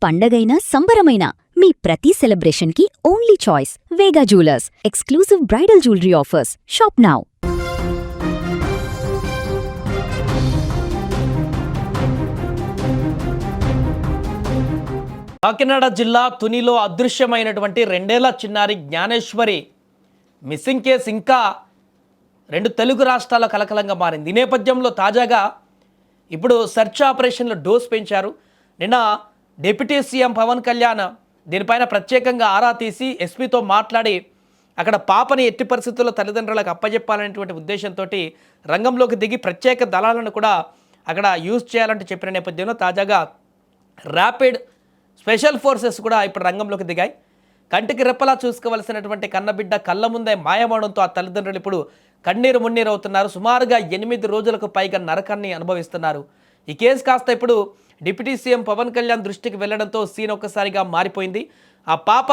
పండగైనా సంబరమైనా మీ ప్రతి సెలబ్రేషన్కి only choice Vega jewellers. Exclusive bridal jewellery offers. Shop now. Kakinada జిల్లా తునిలో అదృశ్యమైనటువంటి 2 ఏళ్ల చిన్నారి జ్ఞానేశ్వరి మిస్సింగ్ కేసు ఇంకా 2 తెలుగు రాష్ట్రాల కలకలంగా మారింది. ఈ నేపథ్యంలో తాజాగా ఇప్పుడు సెర్చ్ ఆపరేషన్లో డోస్ పెంచారు. నిన్న డిప్యూటీ సీఎం పవన్ కళ్యాణ్ దీనిపైన ప్రత్యేకంగా ఆరా తీసి ఎస్పీతో మాట్లాడి అక్కడ పాపని ఎట్టి పరిస్థితుల్లో తల్లిదండ్రులకు అప్పజెప్పాలనేటువంటి ఉద్దేశంతో రంగంలోకి దిగి ప్రత్యేక దళాలను కూడా అక్కడ యూజ్ చేయాలంటూ చెప్పిన నేపథ్యంలో తాజాగా ర్యాపిడ్ స్పెషల్ ఫోర్సెస్ కూడా ఇప్పుడు రంగంలోకి దిగాయి. కంటికి రెప్పలా చూసుకోవలసినటువంటి కన్నబిడ్డ కళ్ళ ముందే మాయమవడంతో ఆ తల్లిదండ్రులు ఇప్పుడు కన్నీరు మున్నీరు అవుతున్నారు. సుమారుగా 8 రోజులకు పైగా నరకాన్ని అనుభవిస్తున్నారు. ఈ కేసు కాస్త ఇప్పుడు డిప్యూటీ సీఎం పవన్ కళ్యాణ్ దృష్టికి వెళ్లడంతో సీన్ ఒక్కసారిగా మారిపోయింది. ఆ పాప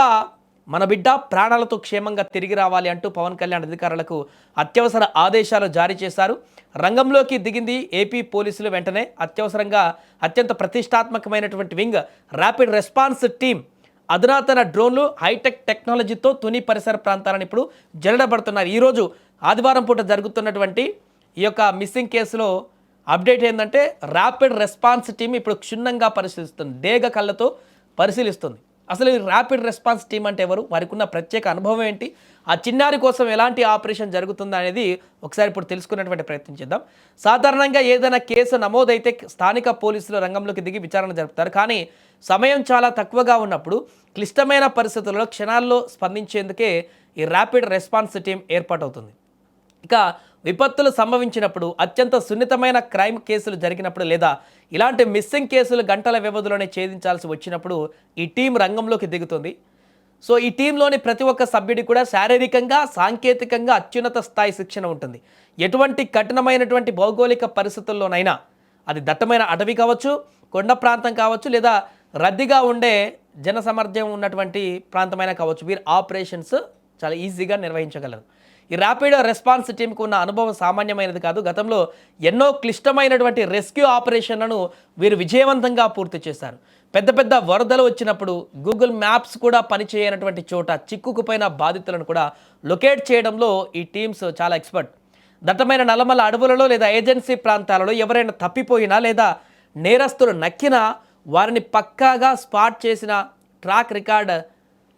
మన బిడ్డ ప్రాణాలతో క్షేమంగా తిరిగి రావాలి అంటూ పవన్ కళ్యాణ్ అధికారులకు అత్యవసర ఆదేశాలు జారీ చేశారు. రంగంలోకి దిగింది ఏపీ పోలీసులు. వెంటనే అత్యవసరంగా అత్యంత ప్రతిష్టాత్మకమైనటువంటి వింగ్ ర్యాపిడ్ రెస్పాన్స్ టీం అధునాతన డ్రోన్లు హైటెక్ టెక్నాలజీతో తుని పరిసర ప్రాంతాలను ఇప్పుడు జల్లడబడుతున్నారు. ఈరోజు ఆదివారం పూట జరుగుతున్నటువంటి ఈ యొక్క మిస్సింగ్ కేసులో అప్డేట్ ఏంటంటే ర్యాపిడ్ రెస్పాన్స్ టీం ఇప్పుడు క్షుణ్ణంగా పరిశీలిస్తుంది, డేగ కళ్ళతో పరిశీలిస్తుంది. అసలు ఈ ర్యాపిడ్ రెస్పాన్స్ టీం అంటే ఎవరు, వారికి ఉన్న ప్రత్యేక అనుభవం ఏంటి, ఆ చిన్నారి కోసం ఎలాంటి ఆపరేషన్ జరుగుతుందా అనేది ఒకసారి ఇప్పుడు తెలుసుకునేటువంటి ప్రయత్నం చేద్దాం. సాధారణంగా ఏదైనా కేసు నమోదైతే స్థానిక పోలీసులు రంగంలోకి దిగి విచారణ జరుపుతారు. కానీ సమయం చాలా తక్కువగా ఉన్నప్పుడు క్లిష్టమైన పరిస్థితుల్లో క్షణాల్లో స్పందించేందుకే ఈ ర్యాపిడ్ రెస్పాన్స్ టీం ఏర్పాటవుతుంది. ఇక విపత్తులు సంభవించినప్పుడు, అత్యంత సున్నితమైన క్రైమ్ కేసులు జరిగినప్పుడు లేదా ఇలాంటి మిస్సింగ్ కేసులు గంటల వ్యవధిలోనే ఛేదించాల్సి వచ్చినప్పుడు ఈ టీం రంగంలోకి దిగుతుంది. సో ఈ టీంలోని ప్రతి ఒక్క సభ్యుడి కూడా శారీరకంగా సాంకేతికంగా అత్యున్నత స్థాయి శిక్షణ ఉంటుంది. ఎటువంటి కఠినమైనటువంటి భౌగోళిక పరిస్థితుల్లోనైనా, అది దట్టమైన అటవీ కావచ్చు, కొండ ప్రాంతం కావచ్చు, లేదా రద్దీగా ఉండే జనసమర్థ్యం ఉన్నటువంటి ప్రాంతమైనా కావచ్చు, వీరు ఆపరేషన్స్ చాలా ఈజీగా నిర్వహించగలరు. ఈ ర్యాపిడ్ రెస్పాన్స్ టీంకు ఉన్న అనుభవం సామాన్యమైనది కాదు. గతంలో ఎన్నో క్లిష్టమైనటువంటి రెస్క్యూ ఆపరేషన్లను వీరు విజయవంతంగా పూర్తి చేశారు. పెద్ద పెద్ద వరదలు వచ్చినప్పుడు గూగుల్ మ్యాప్స్ కూడా పనిచేయనటువంటి చోట చిక్కుకుపోయిన బాధితులను కూడా లొకేట్ చేయడంలో ఈ టీమ్స్ చాలా ఎక్స్పర్ట్. దట్టమైన నల్లమల్ల అడవులలో లేదా ఏజెన్సీ ప్రాంతాలలో ఎవరైనా తప్పిపోయినా లేదా నేరస్తులు నక్కినా వారిని పక్కాగా స్పాట్ చేసిన ట్రాక్ రికార్డ్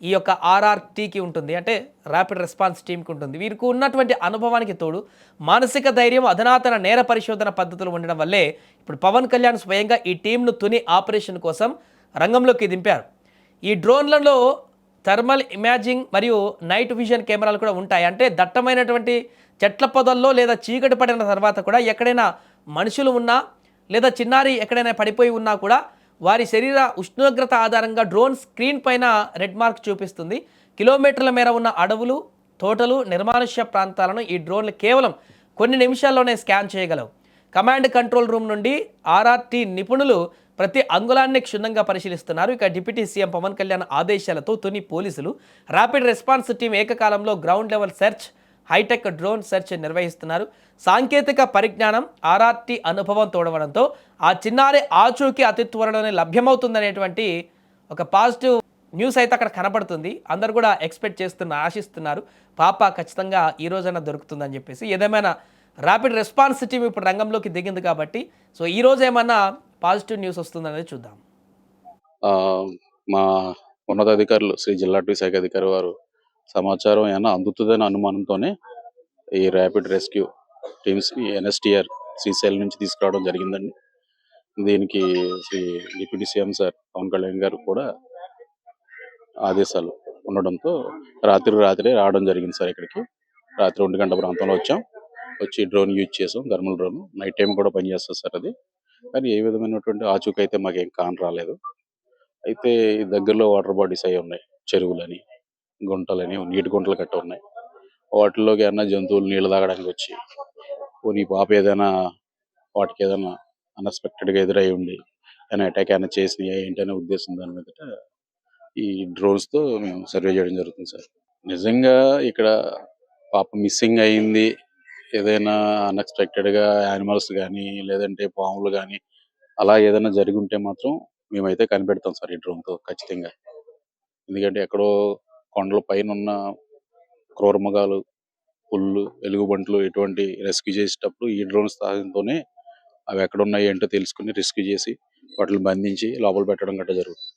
ఈ యొక్క ఆర్ఆర్టీకి ఉంటుంది, అంటే ర్యాపిడ్ రెస్పాన్స్ టీంకి ఉంటుంది. వీరికి ఉన్నటువంటి అనుభవానికి తోడు మానసిక ధైర్యం, అధునాతన నేర పరిశోధన పద్ధతులు ఉండడం వల్లే ఇప్పుడు పవన్ కళ్యాణ్ స్వయంగా ఈ టీంను తుని ఆపరేషన్ కోసం రంగంలోకి దింపారు. ఈ డ్రోన్లలో థర్మల్ ఇమేజింగ్ మరియు నైట్ విజన్ కెమెరాలు కూడా ఉంటాయి. అంటే దట్టమైనటువంటి చెట్ల పొదల్లో లేదా చీకటి పడిన తర్వాత కూడా ఎక్కడైనా మనుషులు ఉన్నా లేదా చిన్నారి ఎక్కడైనా పడిపోయి ఉన్నా కూడా వారి శరీర ఉష్ణోగ్రత ఆధారంగా డ్రోన్ స్క్రీన్ పైన రెడ్ మార్క్ చూపిస్తుంది. కిలోమీటర్ల మేర ఉన్న అడవులు, తోటలు, నిర్మానుష్య ప్రాంతాలను ఈ డ్రోన్లు కేవలం కొన్ని నిమిషాల్లోనే స్కాన్ చేయగలవు. కమాండ్ కంట్రోల్ రూమ్ నుండి ఆర్ఆర్టీ నిపుణులు ప్రతి అంగుళాన్ని క్షుణ్ణంగా పరిశీలిస్తున్నారు. ఇక డిప్యూటీ సీఎం పవన్ కళ్యాణ్ ఆదేశాలతో తుని పోలీసులు ర్యాపిడ్ రెస్పాన్స్ టీం ఏకకాలంలో ground level search, hi-tech drone search నిర్వహిస్తున్నారు. సాంకేతిక పరిజ్ఞానం, ఆర్ఆర్టీ అనుభవం తోడవడంతో ఆ చిన్నారి ఆచూకీ అతి త్వరలోనే లభ్యమవుతుందనేటువంటి ఒక పాజిటివ్ న్యూస్ అయితే అక్కడ కనబడుతుంది. అందరు కూడా ఎక్స్పెక్ట్ ఆశిస్తున్నారు పాప ఖచ్చితంగా ఈ రోజైనా దొరుకుతుందని చెప్పేసి. ఏదేమైనా ర్యాపిడ్ రెస్పాన్స్ టీం ఇప్పుడు రంగంలోకి దిగింది కాబట్టి సో ఈ రోజు ఏమన్నా పాజిటివ్ న్యూస్ వస్తుందనేది చూద్దాం. మా ఉన్నతాధికారులు శ్రీ జిల్లా అటవీ శాఖ అధికారి వారు సమాచారం ఏమన్నా అందుతుందనే అనుమానంతోనే ఈ rapid rescue teams NSTR Srisailam నుంచి తీసుకురావడం జరిగిందండి. దీనికి Shri deputy CM sir Pawan Kalyan garu కూడా ఆదేశాలు ఉండడంతో రాత్రి రావడం జరిగింది సార్. ఇక్కడికి రాత్రి 1 గంట ప్రాంతంలో వచ్చి డ్రోన్ యూజ్ చేసాం, థర్మల్ డ్రోన్. నైట్ టైం కూడా పనిచేస్తుంది సార్ అది. కానీ ఏ విధమైనటువంటి ఆచూకీ అయితే మాకేం కాని రాలేదు. అయితే ఈ దగ్గరలో వాటర్ బాడీస్ అవి ఉన్నాయి, చెరువులని, గుంటలని, నీటి గుంటలు గట్ట ఉన్నాయి. వాటిల్లోకి ఏమన్నా జంతువులు నీళ్ళు తాగడానికి వచ్చి పోనీ పాప ఏదైనా వాటికి ఏదైనా అన్ఎక్స్పెక్టెడ్గా ఎదురై ఉండి ఏమైనా అటాక్ ఏమైనా చేసినాయా ఏంటనే ఉద్దేశం దాని మీదట ఈ డ్రోన్స్తో మేము సర్వే చేయడం జరుగుతుంది సార్. నిజంగా ఇక్కడ పాప మిస్సింగ్ అయింది, ఏదైనా అన్ఎక్స్పెక్టెడ్గా యానిమల్స్ కానీ లేదంటే పాములు కానీ అలా ఏదైనా జరిగి ఉంటే మాత్రం మేమైతే కనిపెడతాం సార్ ఈ డ్రోన్తో ఖచ్చితంగా. ఎందుకంటే ఎక్కడో కొండల పైన ఉన్న క్రూరమృగాలు, పులులు, ఎలుగుబంట్లు ఇటువంటి రెస్క్యూ చేసేటప్పుడు ఈ డ్రోన్ సహాయంతోనే అవి ఎక్కడున్నాయి ఏంటో తెలుసుకుని రెస్క్యూ చేసి వాటిని బంధించి లోపల పెట్టడం గట్రా జరుగుతుంది.